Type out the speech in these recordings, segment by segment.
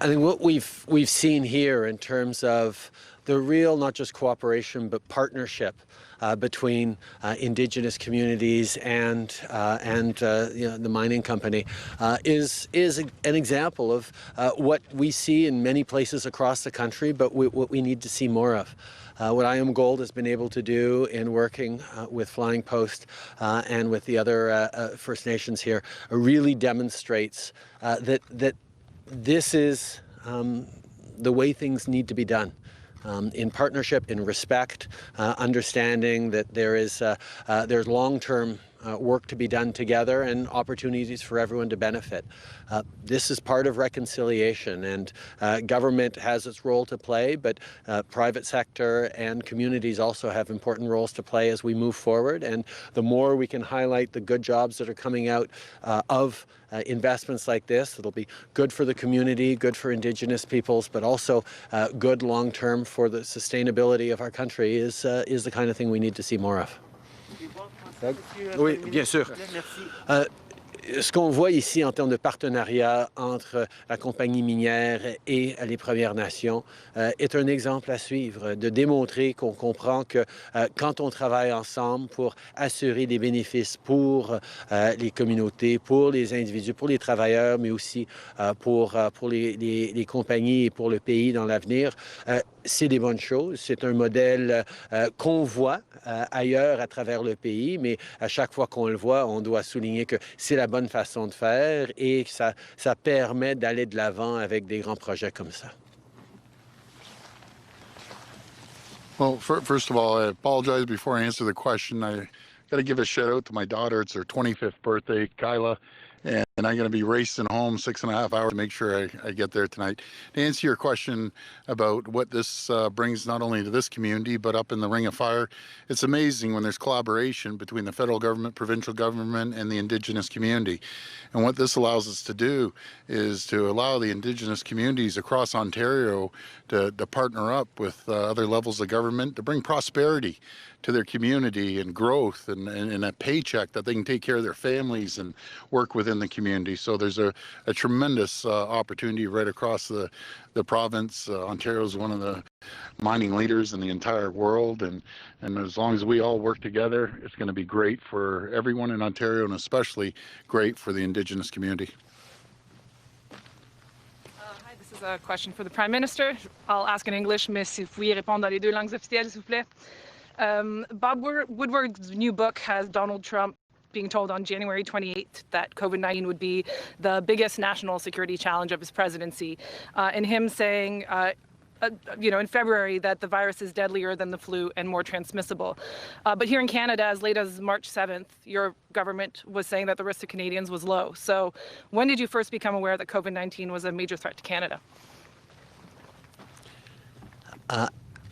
I think what we've seen here in terms of the real, not just cooperation, but partnership between Indigenous communities and the mining company is an example of what we see in many places across the country, but what we need to see more of. What IAMGOLD has been able to do in working with Flying Post and with the other First Nations here really demonstrates that this is the way things need to be done. In partnership, in respect, understanding that there's long-term work to be done together and opportunities for everyone to benefit. This is part of reconciliation, and government has its role to play, but private sector and communities also have important roles to play as we move forward. And the more we can highlight the good jobs that are coming out of investments like this, it'll be good for the community, good for Indigenous peoples, but also good long-term for the sustainability of our country is the kind of thing we need to see more of. Oui, bien sûr. Ce qu'on voit ici en termes de partenariat entre la compagnie minière et les Premières Nations est un exemple à suivre, de démontrer qu'on comprend que quand on travaille ensemble pour assurer des bénéfices pour les communautés, pour les individus, pour les travailleurs, mais aussi pour les compagnies et pour le pays dans l'avenir, c'est des bonnes choses. C'est un modèle qu'on voit ailleurs à travers le pays, mais à chaque fois qu'on le voit, on doit souligner que c'est la bonne façon de faire et que ça permet d'aller de l'avant avec des grands projets comme ça. Well, first of all, I apologize before I answer the question. I got to give a shout out to my daughter. It's her 25th birthday, Kyla. And I'm going to be racing home 6.5 hours to make sure I get there tonight. To answer your question about what this brings not only to this community, but up in the Ring of Fire, it's amazing when there's collaboration between the federal government, provincial government, and the Indigenous community. And what this allows us to do is to allow the Indigenous communities across Ontario to partner up with other levels of government to bring prosperity to their community and growth and a paycheck that they can take care of their families and work within the community. So there's a tremendous opportunity right across the province. Ontario is one of the mining leaders in the entire world, and as long as we all work together, it's going to be great for everyone in Ontario and especially great for the Indigenous community. Hi, this is a question for the Prime Minister. I'll ask in English, mais si vous pouviez répondre dans les deux langues officielles, s'il vous plaît. Bob Woodward's new book has Donald Trump being told on January 28th that COVID-19 would be the biggest national security challenge of his presidency, and him saying, in February that the virus is deadlier than the flu and more transmissible. But here in Canada, as late as March 7th, your government was saying that the risk to Canadians was low. So when did you first become aware that COVID-19 was a major threat to Canada?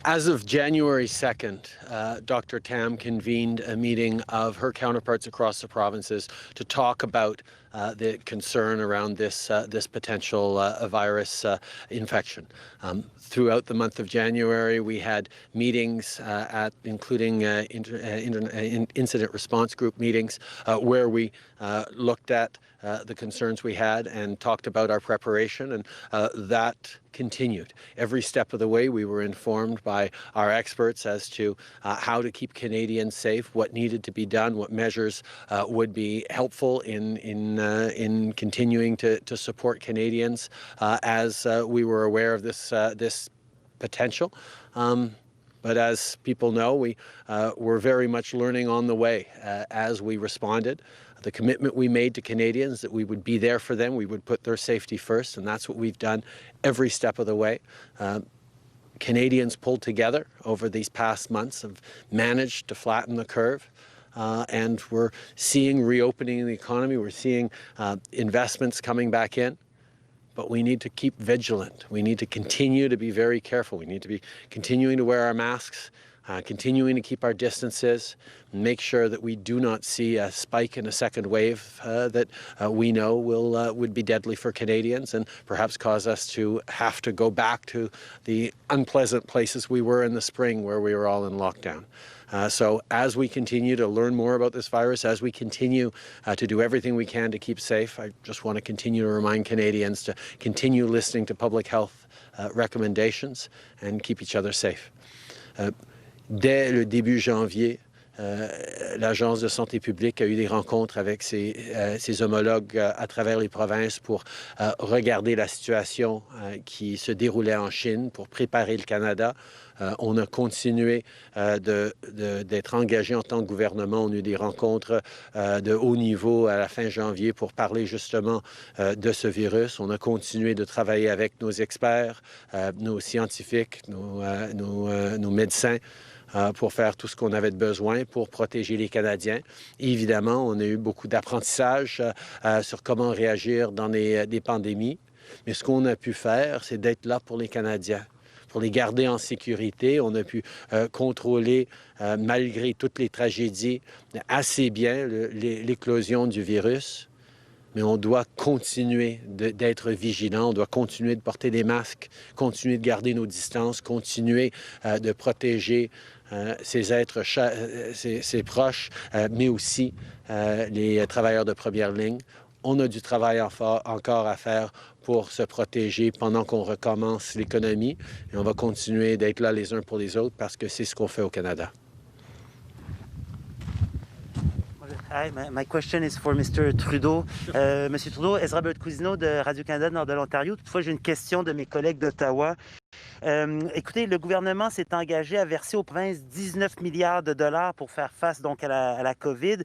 As of January 2nd, Dr. Tam convened a meeting of her counterparts across the provinces to talk about the concern around this potential virus infection. Throughout the month of January, we had meetings including incident response group meetings where we looked at the concerns we had and talked about our preparation, and that continued. Every step of the way, we were informed by our experts as to how to keep Canadians safe, what needed to be done, what measures would be helpful in continuing to support Canadians as we were aware of this potential. But as people know, we were very much learning on the way as we responded. The commitment we made to Canadians that we would be there for them, we would put their safety first, and that's what we've done every step of the way. Canadians pulled together over these past months, have managed to flatten the curve, and we're seeing reopening in the economy. We're seeing investments coming back in. But we need to keep vigilant. We need to continue to be very careful. We need to be continuing to wear our masks, continuing to keep our distances, make sure that we do not see a spike in a second wave that we know would be deadly for Canadians and perhaps cause us to have to go back to the unpleasant places we were in the spring where we were all in lockdown. So as we continue to learn more about this virus, as we continue to do everything we can to keep safe, I just want to continue to remind Canadians to continue listening to public health recommendations and keep each other safe. Dès le début janvier, l'Agence de santé publique a eu des rencontres avec ses homologues à travers les provinces pour regarder la situation qui se déroulait en Chine, pour préparer le Canada. On a continué d'être engagé en tant que gouvernement. On a eu des rencontres de haut niveau à la fin janvier pour parler justement de ce virus. On a continué de travailler avec nos experts, nos scientifiques, nos médecins, pour faire tout ce qu'on avait de besoin pour protéger les Canadiens. Et évidemment, on a eu beaucoup d'apprentissage sur comment réagir dans des pandémies. Mais ce qu'on a pu faire, c'est d'être là pour les Canadiens, pour les garder en sécurité. On a pu contrôler, malgré toutes les tragédies, assez bien l'éclosion du virus. Mais on doit continuer d'être vigilant, on doit continuer de porter des masques, continuer de garder nos distances, continuer de protéger ses êtres, ses proches, mais aussi les travailleurs de première ligne. On a du travail encore à faire pour se protéger pendant qu'on recommence l'économie. Et on va continuer d'être là les uns pour les autres parce que c'est ce qu'on fait au Canada. Hi, my question is for Mr. Trudeau. Monsieur Trudeau, Ezra Cousineau de Radio-Canada Nord de l'Ontario. Toutefois, j'ai une question de mes collègues d'Ottawa. Écoutez, le gouvernement s'est engagé à verser aux provinces 19 milliards de dollars pour faire face donc à la COVID,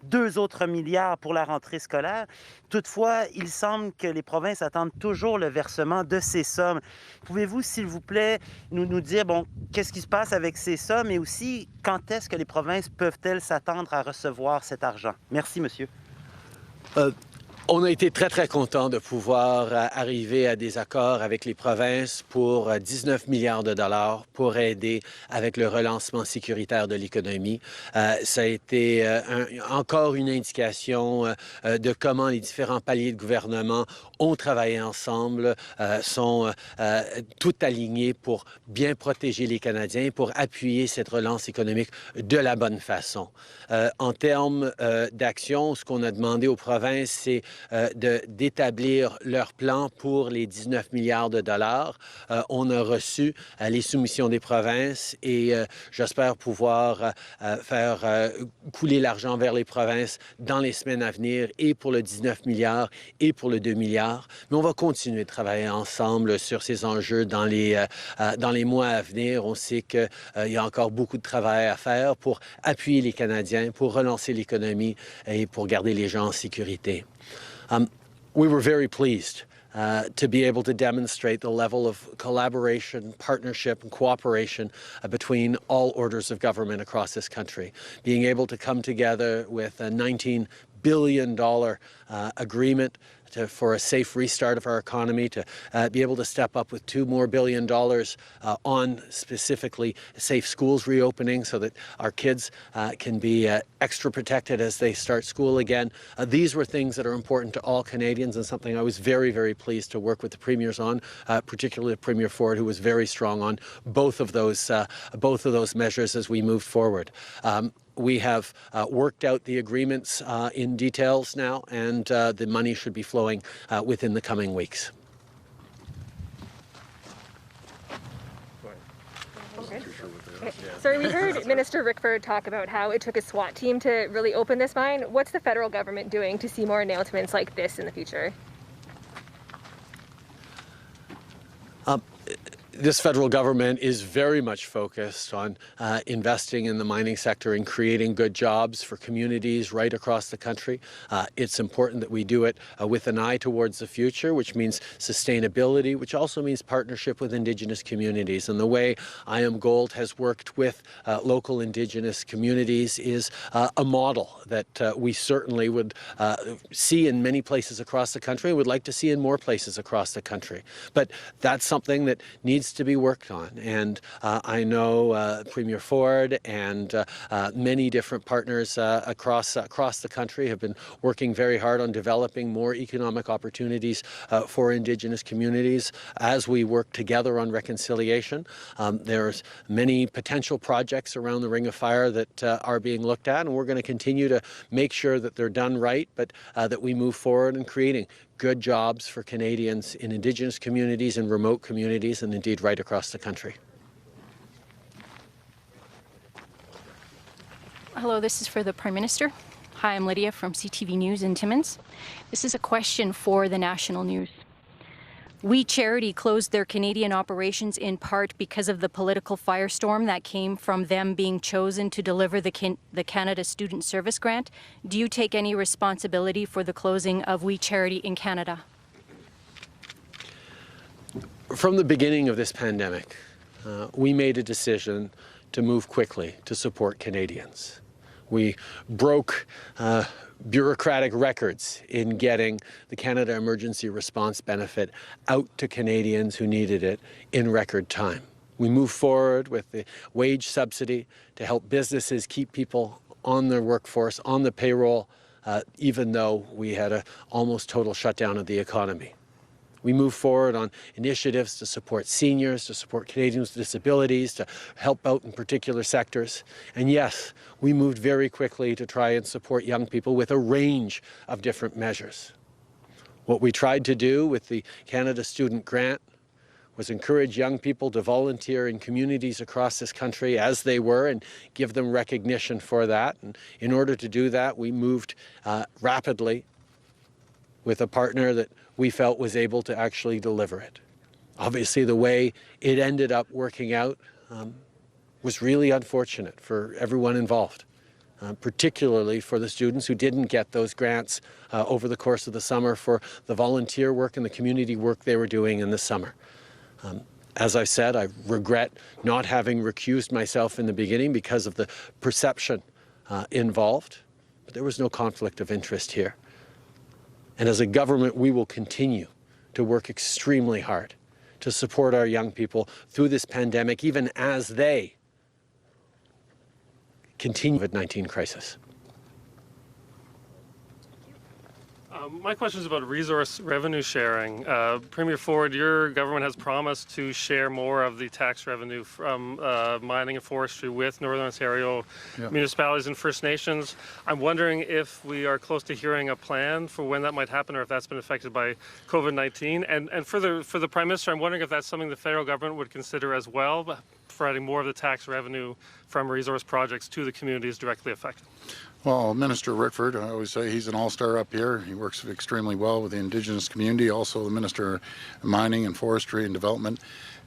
2 autres milliards pour la rentrée scolaire. Toutefois, il semble que les provinces attendent toujours le versement de ces sommes. Pouvez-vous, s'il vous plaît, nous dire qu'est-ce qui se passe avec ces sommes et aussi quand est-ce que les provinces peuvent-elles s'attendre à recevoir cet argent? Merci, monsieur. On a été très, très contents de pouvoir arriver à des accords avec les provinces pour 19 milliards de dollars pour aider avec le relancement sécuritaire de l'économie. Ça a été encore une indication de comment les différents paliers de gouvernement ont travaillé ensemble, sont tout alignés pour bien protéger les Canadiens, pour appuyer cette relance économique de la bonne façon. En termes d'action, ce qu'on a demandé aux provinces, c'est d'établir leur plan pour les 19 milliards de dollars. On a reçu les soumissions des provinces et j'espère pouvoir faire couler l'argent vers les provinces dans les semaines à venir et pour le 19 milliards et pour le 2 milliards. Mais on va continuer de travailler ensemble sur ces enjeux dans les mois à venir. On sait qu'il y a encore beaucoup de travail à faire pour appuyer les Canadiens, pour relancer l'économie et pour garder les gens en sécurité. We were very pleased to be able to demonstrate the level of collaboration, partnership, and cooperation between all orders of government across this country. Being able to come together with a $19 billion agreement for a safe restart of our economy, to be able to step up with $2 more billion on specifically safe schools reopening so that our kids can be extra protected as they start school again. These were things that are important to all Canadians and something I was very, very pleased to work with the premiers on, particularly Premier Ford, who was very strong on both of those measures as we moved forward. We have worked out the agreements in details now, and the money should be flowing within the coming weeks. Okay. So we heard Minister Rickford talk about how it took a SWAT team to really open this mine. What's the federal government doing to see more announcements like this in the future? This federal government is very much focused on investing in the mining sector and creating good jobs for communities right across the country. It's important that we do it with an eye towards the future, which means sustainability, which also means partnership with Indigenous communities. And the way IAMGOLD has worked with local Indigenous communities is a model that we certainly would see in many places across the country and would like to see in more places across the country. But that's something that needs needs to be worked on. And I know Premier Ford and many different partners across the country have been working very hard on developing more economic opportunities for Indigenous communities as we work together on reconciliation. There's many potential projects around the Ring of Fire that are being looked at, and we're going to continue to make sure that they're done right, but that we move forward in creating good jobs for Canadians in Indigenous communities and remote communities, and indeed right across the country. Hello, this is for the Prime Minister. Hi, I'm Lydia from CTV News in Timmins. This is a question for the national news. We Charity closed their Canadian operations in part because of the political firestorm that came from them being chosen to deliver the Canada Student Service Grant. Do you take any responsibility for the closing of We Charity in Canada? From the beginning of this pandemic, we made a decision to move quickly to support Canadians. We broke bureaucratic records in getting the Canada Emergency Response Benefit out to Canadians who needed it in record time. We moved forward with the wage subsidy to help businesses keep people on their workforce, on the payroll, even though we had an almost total shutdown of the economy. We moved forward on initiatives to support seniors, to support Canadians with disabilities, to help out in particular sectors. And yes, we moved very quickly to try and support young people with a range of different measures. What we tried to do with the Canada Student Grant was encourage young people to volunteer in communities across this country as they were and give them recognition for that. And in order to do that, we moved rapidly with a partner that we felt was able to actually deliver it. Obviously, the way it ended up working out was really unfortunate for everyone involved, particularly for the students who didn't get those grants over the course of the summer for the volunteer work and the community work they were doing in the summer. As I said, I regret not having recused myself in the beginning because of the perception involved, but there was no conflict of interest here. And as a government, we will continue to work extremely hard to support our young people through this pandemic, even as they continue the COVID-19 crisis. My question is about resource revenue sharing. Premier Ford, your government has promised to share more of the tax revenue from mining and forestry with Northern Ontario municipalities and First Nations. I'm wondering if we are close to hearing a plan for when that might happen, or if that's been affected by COVID-19. And for the Prime Minister, I'm wondering if that's something the federal government would consider as well, providing more of the tax revenue from resource projects to the communities directly affected. Well, Minister Rickford, I always say he's an all-star up here. He works extremely well with the Indigenous community, also the Minister of Mining and Forestry and Development.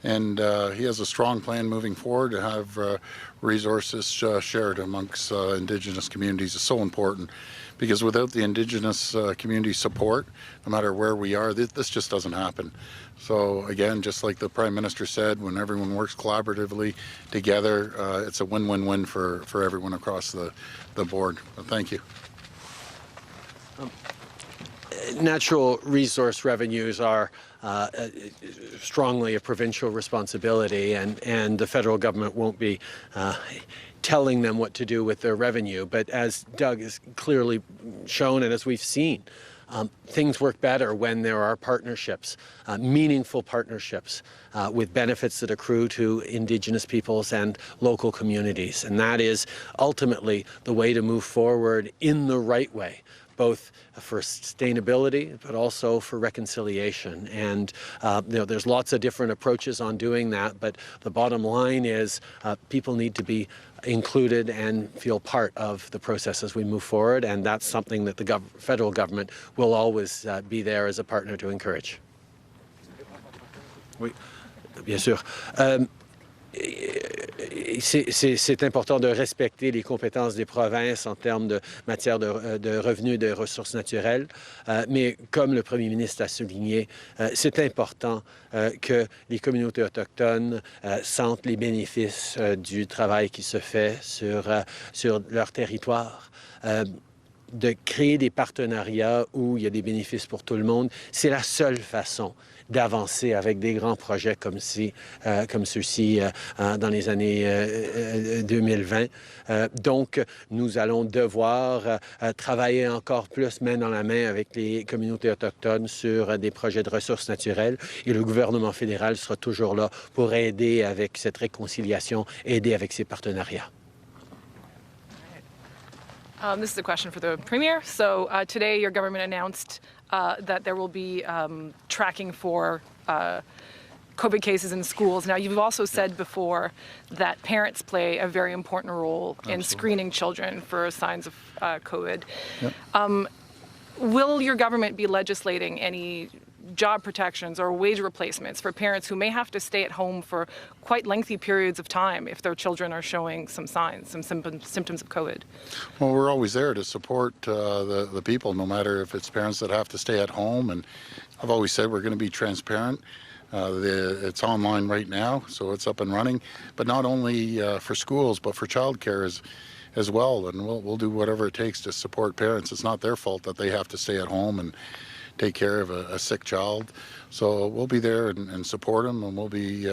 And he has a strong plan moving forward to have resources shared amongst Indigenous communities. Is so important, because without the Indigenous community support, no matter where we are, this just doesn't happen. So again, just like the Prime Minister said, when everyone works collaboratively together, it's a win-win-win for everyone across the board. Thank you. Natural resource revenues are strongly a provincial responsibility, and the federal government won't be telling them what to do with their revenue. But as Doug has clearly shown, and as we've seen, things work better when there are partnerships, meaningful partnerships with benefits that accrue to Indigenous peoples and local communities. And that is ultimately the way to move forward in the right way, both for sustainability, but also for reconciliation. And there's lots of different approaches on doing that, but the bottom line is people need to be included and feel part of the process as we move forward, and that's something that the federal government will always be there as a partner to encourage. Oui, bien sûr. C'est important de respecter les compétences des provinces en termes de matière de revenus et de ressources naturelles, mais comme le Premier ministre a souligné, c'est important que les communautés autochtones sentent les bénéfices du travail qui se fait sur leur territoire. de créer des partenariats où il y a des bénéfices pour tout le monde. C'est la seule façon d'avancer avec des grands projets comme ceux-ci dans les années 2020. Donc, nous allons devoir travailler encore plus main dans la main avec les communautés autochtones sur des projets de ressources naturelles. Et le gouvernement fédéral sera toujours là pour aider avec cette réconciliation, aider avec ces partenariats. This is a question for the Premier. So today your government announced that there will be tracking for COVID cases in schools. Now, you've also said before that parents play a very important role in screening children for signs of COVID. Yep. Will your government be legislating any job protections or wage replacements for parents who may have to stay at home for quite lengthy periods of time if their children are showing some signs, some symptoms of COVID? Well, we're always there to support the people, no matter if it's parents that have to stay at home. And I've always said we're going to be transparent. It's online right now, so it's up and running. But not only for schools, but for childcare as well. And we'll do whatever it takes to support parents. It's not their fault that they have to stay at home and take care of a sick child. So we'll be there and support them, and we'll be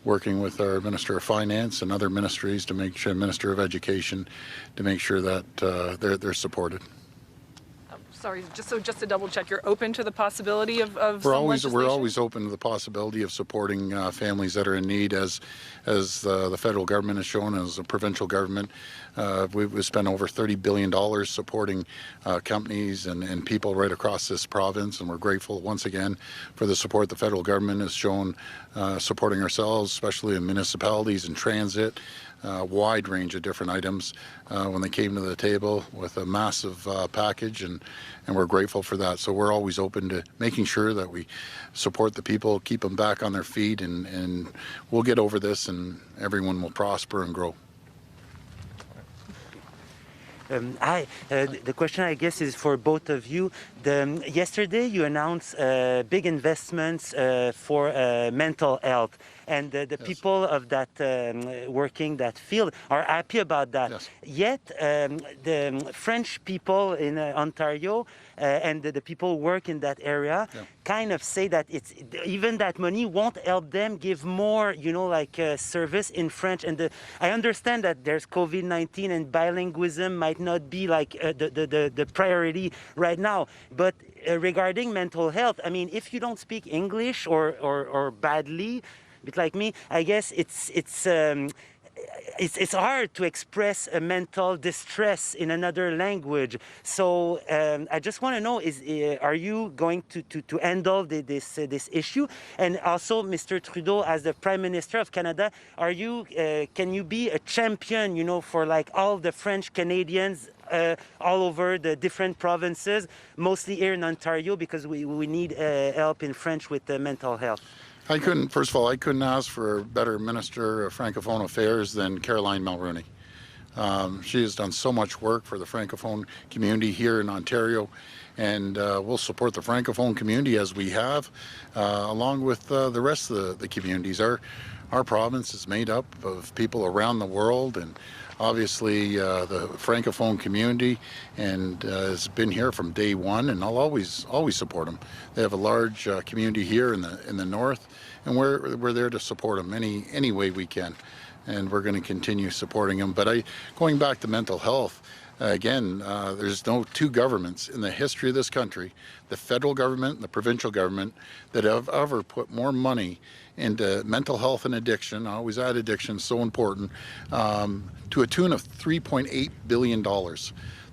working with our Minister of Finance and other ministries to make sure, Minister of Education, to make sure that they're supported. Sorry, just to double check, you're open to the possibility of We're some always legislation? open to the possibility of supporting families that are in need, as the federal government has shown, as the provincial government. We've spent over $30 billion supporting companies and people right across this province, and we're grateful once again for the support the federal government has shown supporting ourselves, especially in municipalities and transit. Wide range of different items when they came to the table with a massive package, and we're grateful for that. So we're always open to making sure that we support the people, keep them back on their feet, and we'll get over this, and everyone will prosper and grow. The question, I guess, is for both of you. Yesterday, you announced big investments for mental health, and the yes. people of that working that field are happy about that. Yes. Yet, the French people in Ontario and the people who work in that area kind of say that it's even that money won't help them give more, service in French. And I understand that there's COVID-19 and bilingualism might not be like the priority right now, but regarding mental health, I mean, if you don't speak English or badly, a bit like me, I guess it's hard to express a mental distress in another language. So I just want to know: are you going to handle this issue? And also, Mr. Trudeau, as the Prime Minister of Canada, can you be a champion, for like all the French Canadians all over the different provinces, mostly here in Ontario, because we need help in French with mental health? First of all, I couldn't ask for a better Minister of Francophone Affairs than Caroline Mulroney. She has done so much work for the Francophone community here in Ontario, and we'll support the Francophone community as we have, along with the rest of the communities. Our province is made up of people around the world, and obviously the Francophone community, and has been here from day one, and I'll always support them. They have a large community here in the north, and we're there to support them any way we can, and we're going to continue supporting them. But going back to mental health, again, there's no two governments in the history of this country, the federal government and the provincial government, that have ever put more money into mental health and addiction. I always add addiction, so important, to a tune of $3.8 billion.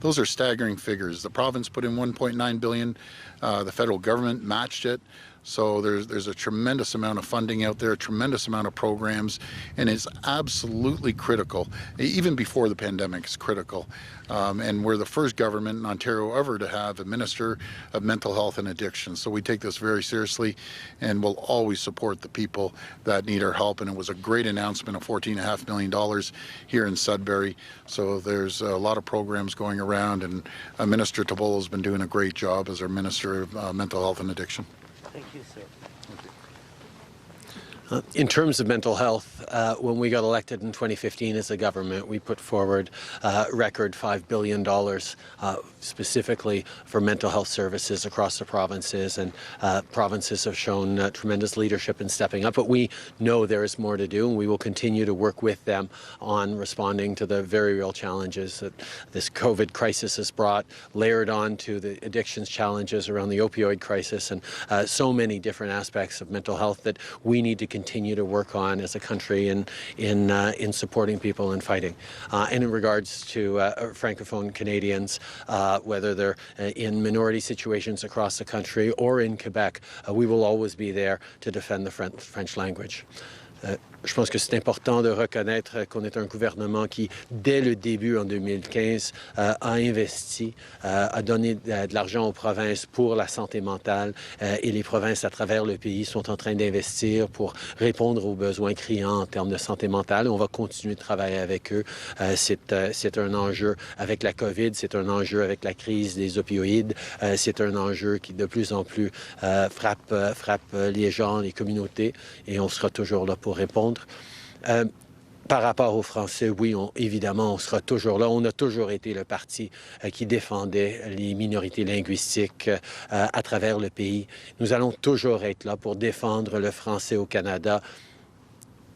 Those are staggering figures. The province put in $1.9 billion. The federal government matched it. So there's a tremendous amount of funding out there, a tremendous amount of programs, and it's absolutely critical. Even before the pandemic, it's critical. And we're the first government in Ontario ever to have a Minister of Mental Health and Addiction. So we take this very seriously, and we'll always support the people that need our help. And it was a great announcement of $14.5 million here in Sudbury. So there's a lot of programs going around, and Minister Tabolo has been doing a great job as our Minister of Mental Health and Addiction. Thank you, sir. In terms of mental health, when we got elected in 2015 as a government, we put forward record $5 billion specifically for mental health services across the provinces, and provinces have shown tremendous leadership in stepping up. But we know there is more to do, and we will continue to work with them on responding to the very real challenges that this COVID crisis has brought, layered on to the addictions challenges around the opioid crisis, and so many different aspects of mental health that we need to continue to work on as a country in supporting people and fighting. And in regards to Francophone Canadians, whether they're in minority situations across the country or in Quebec, we will always be there to defend the French language. Je pense que c'est important de reconnaître qu'on est un gouvernement qui, dès le début en 2015, a investi, a donné de l'argent aux provinces pour la santé mentale, et les provinces à travers le pays sont en train d'investir pour répondre aux besoins criants en termes de santé mentale. On va continuer de travailler avec eux. C'est un enjeu avec la COVID, c'est un enjeu avec la crise des opioïdes, c'est un enjeu qui de plus en plus frappe les gens, les communautés, et on sera toujours là pour répondre. Par rapport aux Français, oui, évidemment, on sera toujours là. On a toujours été le parti qui défendait les minorités linguistiques à travers le pays. Nous allons toujours être là pour défendre le français au Canada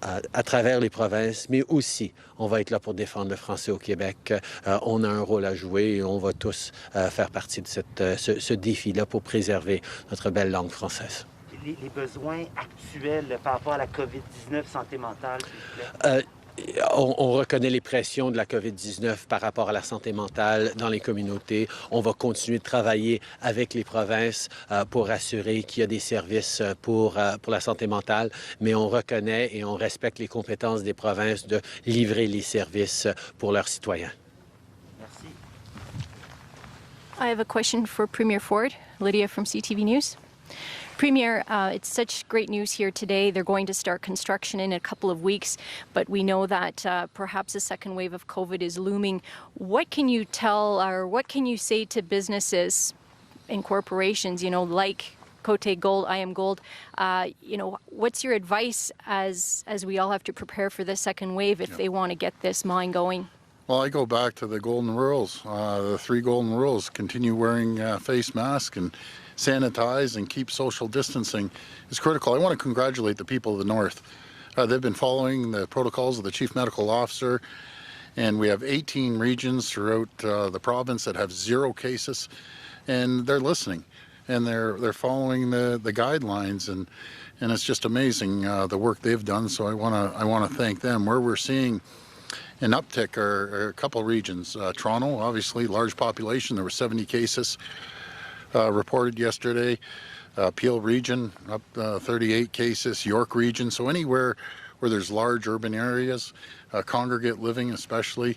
à travers les provinces, mais aussi, on va être là pour défendre le français au Québec. On a un rôle à jouer et on va tous faire partie de ce défi-là pour préserver notre belle langue française. Les besoins actuels par rapport à la COVID-19, santé mentale, s'il vous plaît? On reconnaît les pressions de la COVID-19 par rapport à la santé mentale dans les communautés. On va continuer de travailler avec les provinces pour assurer qu'il y a des services pour la santé mentale, mais on reconnaît et on respecte les compétences des provinces de livrer les services pour leurs citoyens. Merci. I have a question for Premier Ford. Lydia from CTV News. Premier, it's such great news here today. They're going to start construction in a couple of weeks, but we know that perhaps a second wave of COVID is looming. What can you tell, or what can you say to businesses and corporations, like Côté Gold, IAMGOLD? What's your advice as we all have to prepare for the second wave if they want to get this mine going? Well, I go back to the golden rules, the 3 golden rules. Continue wearing face masks and sanitize and keep social distancing is critical. I want to congratulate the people of the North. They've been following the protocols of the Chief Medical Officer, and we have 18 regions throughout the province that have 0 cases, and they're listening, and they're following the guidelines, and it's just amazing the work they've done. So I want to thank them. Where we're seeing an uptick are a couple regions. Toronto, obviously, large population. There were 70 cases reported yesterday. Peel region, up 38 cases. York region. So anywhere where there's large urban areas, congregate living especially,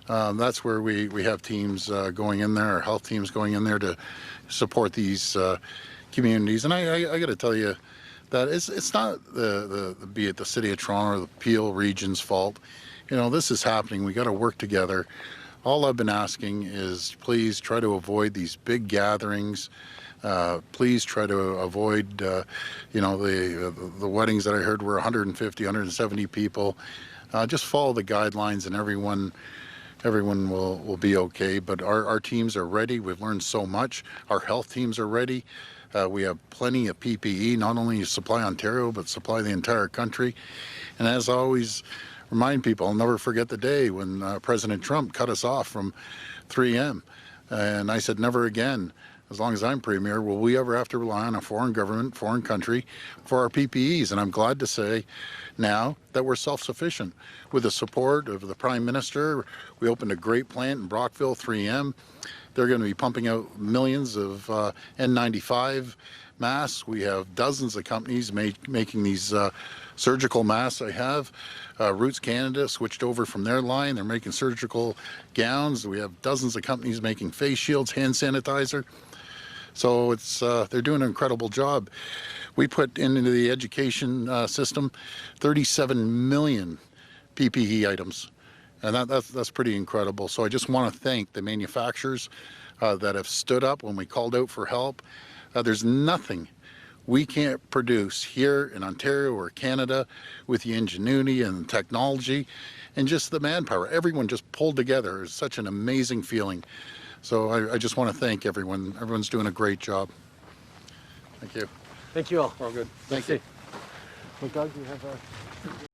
that's where we have teams going in there, our health teams going in there to support these communities. And I got to tell you that it's not be it the City of Toronto or the Peel region's fault. This is happening. We got to work together. All I've been asking is please try to avoid these big gatherings. Please try to avoid, the weddings that I heard were 150, 170 people. Just follow the guidelines and everyone will be okay. But our teams are ready. We've learned so much. Our health teams are ready. We have plenty of PPE, not only supply Ontario, but supply the entire country. And as always, remind people, I'll never forget the day when President Trump cut us off from 3M. And I said, never again, as long as I'm Premier, will we ever have to rely on a foreign government, foreign country for our PPEs. And I'm glad to say now that we're self-sufficient. With the support of the Prime Minister, we opened a great plant in Brockville, 3M. They're going to be pumping out millions of N95 masks. We have dozens of companies making these surgical masks. I have Roots Canada switched over from their line. They're making surgical gowns. We have dozens of companies making face shields, hand sanitizer. So they're doing an incredible job. We put into the education system 37 million PPE items, and that's pretty incredible. So I just want to thank the manufacturers that have stood up when we called out for help. There's nothing we can't produce here in Ontario or Canada with the ingenuity and technology and just the manpower. Everyone just pulled together. It's such an amazing feeling. So I just want to thank everyone. Everyone's doing a great job. Thank you. Thank you all. We're all good. Thank you. Well, Doug, you have a...